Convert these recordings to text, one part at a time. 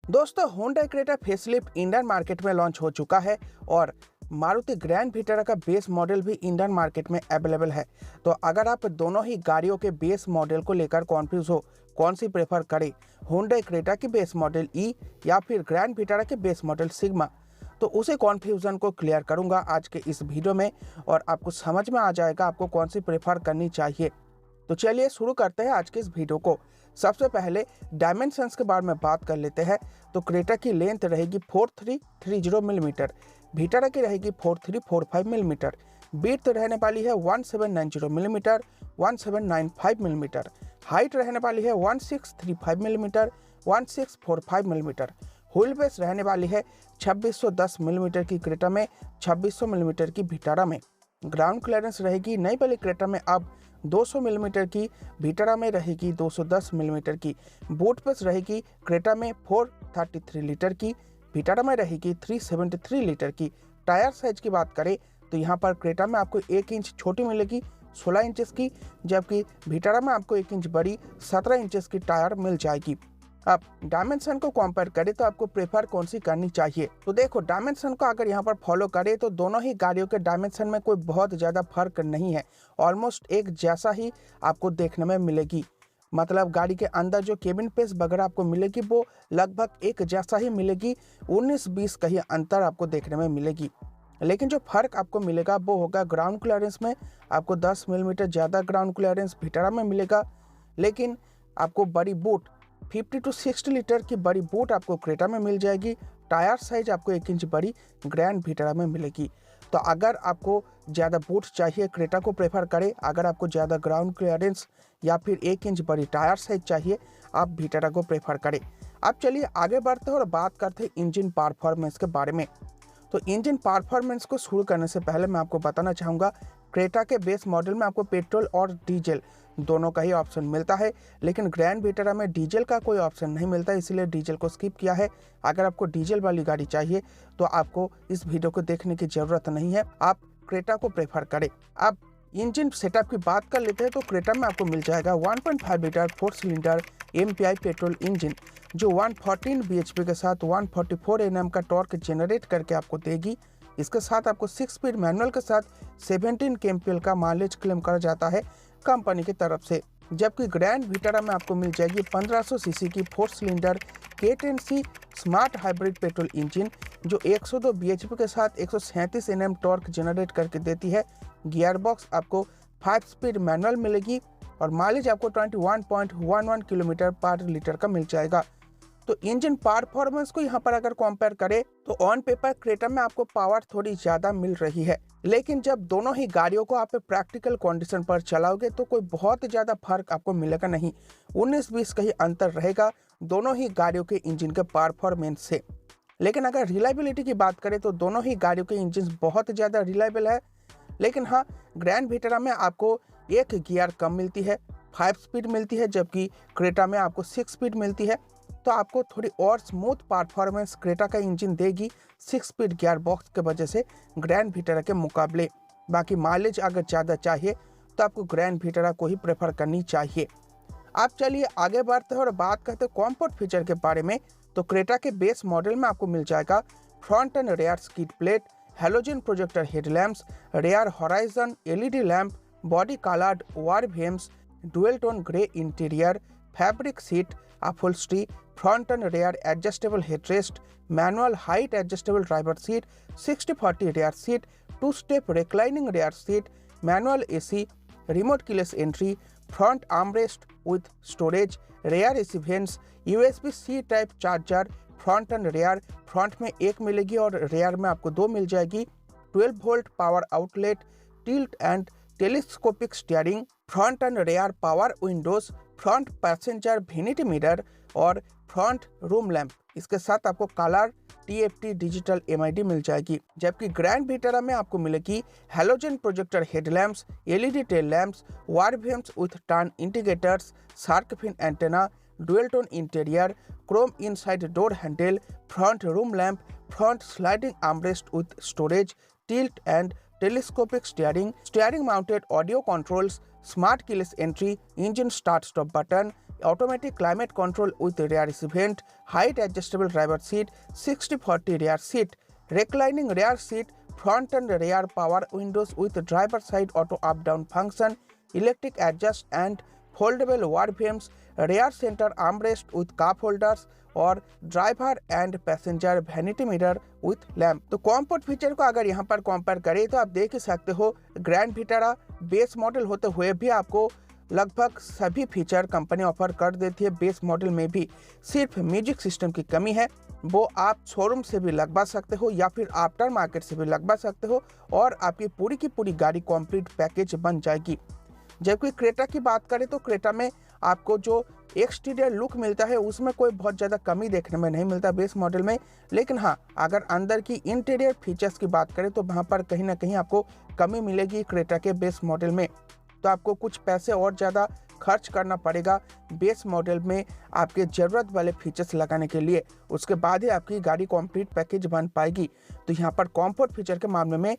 दोस्तों, Hyundai Creta facelift Indian market में launch हो चुका है और मारुति ग्रैंड विटारा का बेस मॉडल भी इंडियन मार्केट में अवेलेबल है। तो अगर आप दोनों ही गाड़ियों के बेस मॉडल को लेकर कॉन्फ्यूज हो कौन सी प्रेफर करें, Hyundai क्रेटा की बेस मॉडल ई या फिर ग्रैंड विटारा के बेस मॉडल सिग्मा, तो उसे कॉन्फ्यूजन को क्लियर करूंगा आज के इस वीडियो में और आपको समझ में आ जाएगा आपको कौन सी प्रेफर करनी चाहिए। तो चलिए शुरू करते हैं आज के इस वीडियो को। सबसे पहले डायमेंशंस के बारे में बात कर लेते हैं। तो क्रेटा की लेंथ रहेगी 4330 मिलीमीटर, विटारा की रहेगी 4345 मिलीमीटर, विड्थ रहने वाली है 1790 मिलीमीटर, 1795 मिलीमीटर, हाइट रहने वाली है 1635 मिलीमीटर, 1645 मिलीमीटर, व्हील बेस रहने वाली है 2610 मिलीमीटर की क्रेटा में, 2600 मिलीमीटर की विटारा में। ग्राउंड क्लियरेंस रहेगी नई वाली क्रेटा में अब 200 मिलीमीटर की, विटारा में रहेगी 210 मिलीमीटर की। बूट स्पेस रहेगी क्रेटा में 433 लीटर की, विटारा में रहेगी 373 लीटर की। टायर साइज की बात करें तो यहाँ पर क्रेटा में आपको 1 इंच छोटी मिलेगी 16 इंचेस की, जबकि विटारा में आपको 1 इंच बड़ी 17 इंचेस की टायर मिल जाएगी। अब डायमेंशन को कंपेयर करें तो आपको प्रेफर कौन सी करनी चाहिए। तो देखो, डायमेंशन को अगर यहाँ पर फॉलो करें तो दोनों ही गाड़ियों के डायमेंशन में कोई बहुत ज़्यादा फर्क नहीं है, ऑलमोस्ट एक जैसा ही आपको देखने में मिलेगी। मतलब गाड़ी के अंदर जो केबिन स्पेस वगैरह आपको मिलेगी वो लगभग एक जैसा ही मिलेगी, 19-20 का ही अंतर आपको देखने में मिलेगी। लेकिन जो फर्क आपको मिलेगा वो होगा ग्राउंड क्लियरेंस में। आपको 10 मिलीमीटर ज़्यादा ग्राउंड क्लियरेंस विटारा में मिलेगा, लेकिन आपको बड़ी बूट 50 to 60 लीटर की बड़ी बूट आपको क्रेटा में मिल जाएगी। टायर साइज आपको 1 इंच बड़ी ग्रैंड विटारा में मिलेगी। तो अगर आपको ज़्यादा बूट चाहिए क्रेटा को प्रेफर करें, अगर आपको ज़्यादा ग्राउंड क्लियरेंस या फिर 1 इंच बड़ी टायर साइज चाहिए आप विटारा को प्रेफर करें। अब चलिए आगे बढ़ते हैं और बात करते हैं इंजन परफॉर्मेंस के बारे में। तो इंजन परफॉर्मेंस को शुरू करने से पहले मैं आपको बताना चाहूँगा, क्रेटा के बेस मॉडल में आपको पेट्रोल और डीजल दोनों का ही ऑप्शन मिलता है, लेकिन ग्रैंड विटारा में डीजल का कोई ऑप्शन नहीं मिलता, इसलिए डीजल को स्किप किया है। अगर आपको डीजल वाली गाड़ी चाहिए तो आपको इस वीडियो को देखने की ज़रूरत नहीं है, आप क्रेटा को प्रेफर करें। अब इंजन सेटअप की बात कर लेते हैं तो क्रेटा में आपको मिल जाएगा 1.5 litre 4 cylinder MPI petrol engine, जो 114 bhp के साथ 144 Nm का टॉर्क जनरेट करके आपको देगी। इसके साथ आपको 6 स्पीड मैनुअल के साथ 17 kmpl का माइलेज क्लेम करा जाता है कंपनी की तरफ से। जबकि ग्रैंड विटारा में आपको मिल जाएगी 1500 सीसी की 4 cylinder K10C smart hybrid petrol engine, जो 102 bhp के साथ 137 Nm टॉर्क जनरेट करके देती है। गियर बॉक्स आपको 5 स्पीड मैनुअल मिलेगी और माइलेज आपको 21.11 किलोमीटर पर लीटर का मिल जाएगा। तो इंजन परफॉर्मेंस को यहाँ पर अगर कंपेयर करें तो ऑन पेपर क्रेटा में आपको पावर थोड़ी ज़्यादा मिल रही है, लेकिन जब दोनों ही गाड़ियों को आप प्रैक्टिकल कंडीशन पर चलाओगे तो कोई बहुत ज़्यादा फर्क आपको मिलेगा नहीं, 19-20 का ही अंतर रहेगा दोनों ही गाड़ियों के इंजन के परफॉर्मेंस से। लेकिन अगर रिलायबिलिटी की बात करें तो दोनों ही गाड़ियों के इंजन बहुत ज़्यादा रिलायबल है, लेकिन हाँ, ग्रैंड विटारा में आपको एक गियर कम मिलती है, 5 स्पीड मिलती है, जबकि क्रेटा में आपको 6 स्पीड मिलती है। तो आपको थोड़ी और स्मूथ परफॉर्मेंस क्रेटा का इंजन देगी 6 स्पीड गियर बॉक्स के वजह से ग्रैंड विटारा के मुकाबले। बाकी माइलेज अगर ज़्यादा चाहिए तो आपको ग्रैंड विटारा को ही प्रेफर करनी चाहिए। आप चलिए आगे बढ़ते हैं और बात करते हैं कॉम्फर्ट फीचर के बारे में। तो क्रेटा के बेस मॉडल में आपको मिल जाएगा front and rear skid plate, halogen projector headlamps, rear horizon LED lamp, body coloured ORVMs, dual tone grey interior, fabric seat upholstery, front and rear adjustable headrest, manual height adjustable driver seat, 60/40 rear seat, 2 step reclining rear seat, manual AC, remote keyless entry, front armrest with storage, rear AC vents, USB-C type charger, front and rear, front में एक मिलेगी और rare में आपको 2 मिल जाएगी, 12 volt power outlet, tilt and telescopic steering, front and rear power windows, front passenger vanity mirror और front room lamp. इसके साथ आपको कलर TFT डिजिटल MID मिल जाएगी। जबकि ग्रैंड विटारा में आपको मिलेगी halogen projector headlamps, LED tail lamps, ORVMs with turn indicators, shark fin antenna, dual tone interior, chrome inside door handle, front room lamp, front sliding armrest with storage, tilt and telescopic steering, steering mounted audio controls, smart keyless entry, engine start stop button, automatic climate control with rear vent, height adjustable driver seat, 60/40 rear seat, reclining rear seat, front and rear power windows with driver side auto up down function, electric adjust and foldable wall beams, rear center armrest with cup holders और driver and passenger vanity mirror with lamp. तो comfort feature को अगर यहाँ पर compare करें तो आप देख ही सकते हो ग्रैंड विटारा बेस मॉडल होते हुए भी आपको लगभग सभी फीचर कंपनी ऑफर कर देती है। बेस मॉडल में भी सिर्फ म्यूजिक सिस्टम की कमी है, वो आप शोरूम से भी लगवा सकते हो या फिर आफ्टर मार्केट से भी लगवा सकते हो और आपकी पूरी की पूरी गाड़ी कंप्लीट पैकेज बन जाएगी। जबकि क्रेटा की बात करें तो क्रेटा में आपको जो एक्सटीरियर लुक मिलता है उसमें कोई बहुत ज़्यादा कमी देखने में नहीं मिलता बेस मॉडल में, लेकिन हाँ अगर अंदर की इंटीरियर फीचर्स की बात करें तो वहाँ पर कहीं ना कहीं आपको कमी मिलेगी क्रेटा के बेस मॉडल में। तो आपको कुछ पैसे और ज़्यादा खर्च करना पड़ेगा बेस मॉडल में आपके ज़रूरत वाले फीचर्स लगाने के लिए, उसके बाद ही आपकी गाड़ी कंप्लीट पैकेज बन पाएगी। तो यहाँ पर कॉम्फर्ट फीचर के मामले में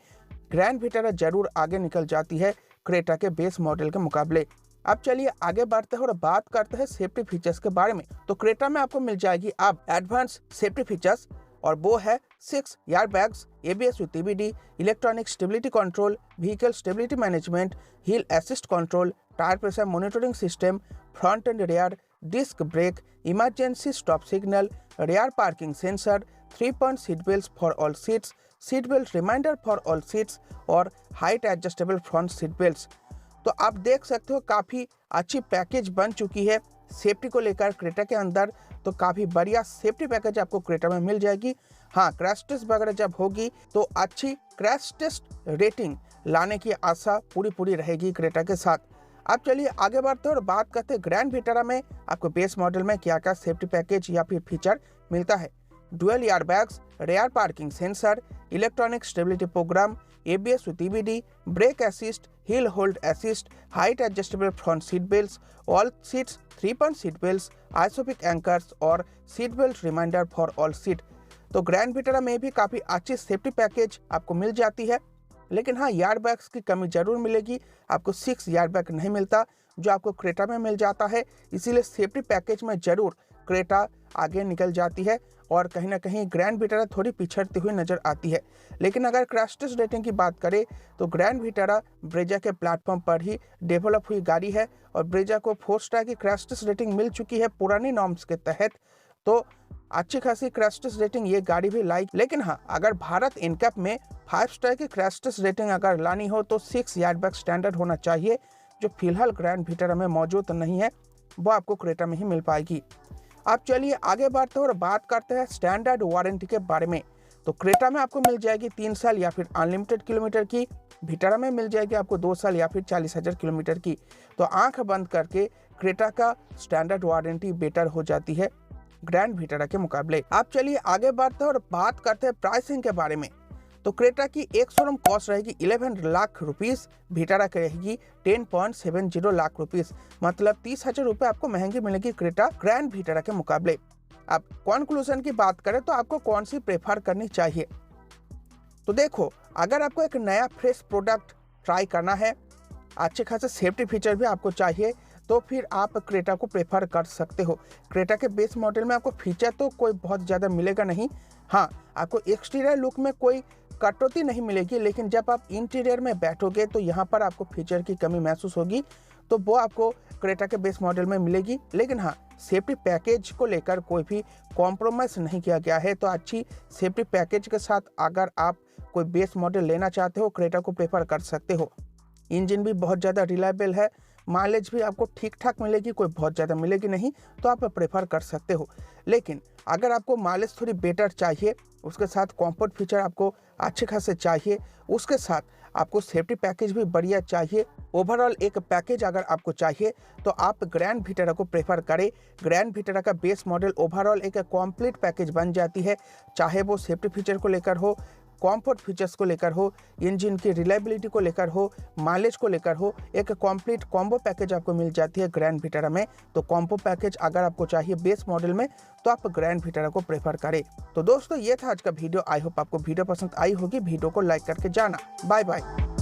ग्रैंड विटारा जरूर आगे निकल जाती है क्रेटा के बेस मॉडल के मुकाबले। अब चलिए आगे बढ़ते हैं और बात करते हैं सेफ्टी फीचर्स के बारे में। तो क्रेटा में आपको मिल जाएगी अब एडवांस सेफ्टी फीचर्स और वो है 6 airbags, ABS with EBD, electronic stability control, vehicle stability management, hill assist control, tyre pressure monitoring system, front and rear disc brake, emergency stop signal, rear parking sensor, 3-point seat belt for all seats, seat belt reminder for all seats और height adjustable front seat belt. तो आप देख सकते हो काफ़ी अच्छी package बन चुकी है सेफ्टी को लेकर क्रेटा के अंदर। तो काफ़ी बढ़िया सेफ्टी पैकेज आपको क्रेटा में मिल जाएगी। हाँ, क्रैश टेस्ट वगैरह जब होगी तो अच्छी क्रैश टेस्ट रेटिंग लाने की आशा पूरी रहेगी क्रेटा के साथ। अब चलिए आगे बढ़ते हैं और बात करते हैं ग्रैंड विटारा में आपको बेस मॉडल में क्या क्या सेफ्टी पैकेज या फिर फीचर मिलता है। Dual airbags, rear parking sensor, electronic stability program, ABS with EBD, brake assist, hill hold assist, height adjustable front seat belt, all seats, 3-point seat belt, ISOFIX anchors और seat belt reminder for all seat. तो grand Vitara में भी काफ़ी अच्छी safety package आपको मिल जाती है, लेकिन हाँ एयरबैग्स की कमी जरूर मिलेगी। आपको 6 एयरबैग नहीं मिलता जो आपको क्रेटा में मिल जाता है, इसीलिए सेफ्टी पैकेज में जरूर क्रेटा आगे निकल जाती है और कहीं ना कहीं ग्रैंड विटारा थोड़ी पिछड़ती हुई नजर आती है। लेकिन अगर क्रैश टेस्ट रेटिंग की बात करें तो ग्रैंड विटारा ब्रेजा के प्लेटफॉर्म पर ही डेवलप हुई गाड़ी है और ब्रेजा को 4 स्टार की क्रैश टेस्ट रेटिंग मिल चुकी है पुरानी नॉर्म्स के तहत। तो अच्छी खासी क्रैश टेस्ट रेटिंग ये गाड़ी भी लाई। लेकिन हाँ, अगर भारत इनकैप में 5 स्टार की क्रैश टेस्ट रेटिंग अगर लानी हो तो 6 एयरबैग स्टैंडर्ड होना चाहिए, जो फिलहाल ग्रैंड विटारा में मौजूद नहीं है, वो आपको क्रेटा में ही मिल पाएगी। अब चलिए आगे बढ़ते हैं और बात करते हैं स्टैंडर्ड वारंटी के बारे में। तो क्रेटा में आपको मिल जाएगी 3 साल या फिर अनलिमिटेड किलोमीटर की, विटारा में मिल जाएगी आपको 2 साल या फिर 40,000 किलोमीटर की। तो आंख बंद करके क्रेटा का स्टैंडर्ड वारंटी बेटर हो जाती है ग्रैंड विटारा के मुकाबले। अब चलिए आगे बढ़ते हैं और बात करते हैं प्राइसिंग के बारे में। तो क्रेटा की एक शोरूम कॉस्ट रहेगी 11 लाख रुपीस, विटारा की रहेगी 10.70 लाख रुपीस, मतलब 30,000 रुपये आपको महंगी मिलेगी क्रेटा ग्रैंड विटारा के मुकाबले। अब कंक्लूजन की बात करें तो आपको कौन सी प्रेफर करनी चाहिए। तो देखो, अगर आपको एक नया फ्रेश प्रोडक्ट ट्राई करना है, अच्छे खासे सेफ्टी फीचर भी आपको चाहिए, तो फिर आप क्रेटा को प्रेफर कर सकते हो। क्रेटा के बेस मॉडल में आपको फीचर तो कोई बहुत ज़्यादा मिलेगा नहीं। हाँ, आपको एक्सटीरियर लुक में कोई कटौती नहीं मिलेगी, लेकिन जब आप इंटीरियर में बैठोगे तो यहाँ पर आपको फीचर की कमी महसूस होगी, तो वो आपको क्रेटा के बेस मॉडल में मिलेगी। लेकिन हाँ, सेफ्टी पैकेज को लेकर कोई भी कॉम्प्रोमाइज़ नहीं किया गया है। तो अच्छी सेफ्टी पैकेज के साथ अगर आप कोई बेस मॉडल लेना चाहते हो, क्रेटा को प्रेफर कर सकते हो। इंजन भी बहुत ज़्यादा रिलायबल है, माइलेज भी आपको ठीक ठाक मिलेगी, कोई बहुत ज़्यादा मिलेगी नहीं, तो आप प्रेफर कर सकते हो। लेकिन अगर आपको माइलेज थोड़ी बेटर चाहिए, उसके साथ कंफर्ट फीचर आपको अच्छे खासे चाहिए, उसके साथ आपको सेफ्टी पैकेज भी बढ़िया चाहिए, ओवरऑल एक पैकेज अगर आपको चाहिए, तो आप ग्रैंड विटारा को प्रेफर करें। ग्रैंड विटारा का बेस मॉडल ओवरऑल एक कंप्लीट पैकेज बन जाती है, चाहे वो सेफ्टी फीचर को लेकर हो, कंफर्ट फीचर्स को लेकर हो, इंजन की रिलायबिलिटी को लेकर हो, माइलेज को लेकर हो, एक कंप्लीट कॉम्बो पैकेज आपको मिल जाती है ग्रैंड विटारा में। तो कॉम्बो पैकेज अगर आपको चाहिए बेस मॉडल में, तो आप ग्रैंड विटारा को प्रेफर करें। तो दोस्तों, ये था आज का वीडियो। आई होप आपको वीडियो पसंद आई होगी। वीडियो को लाइक करके जाना। Bye bye.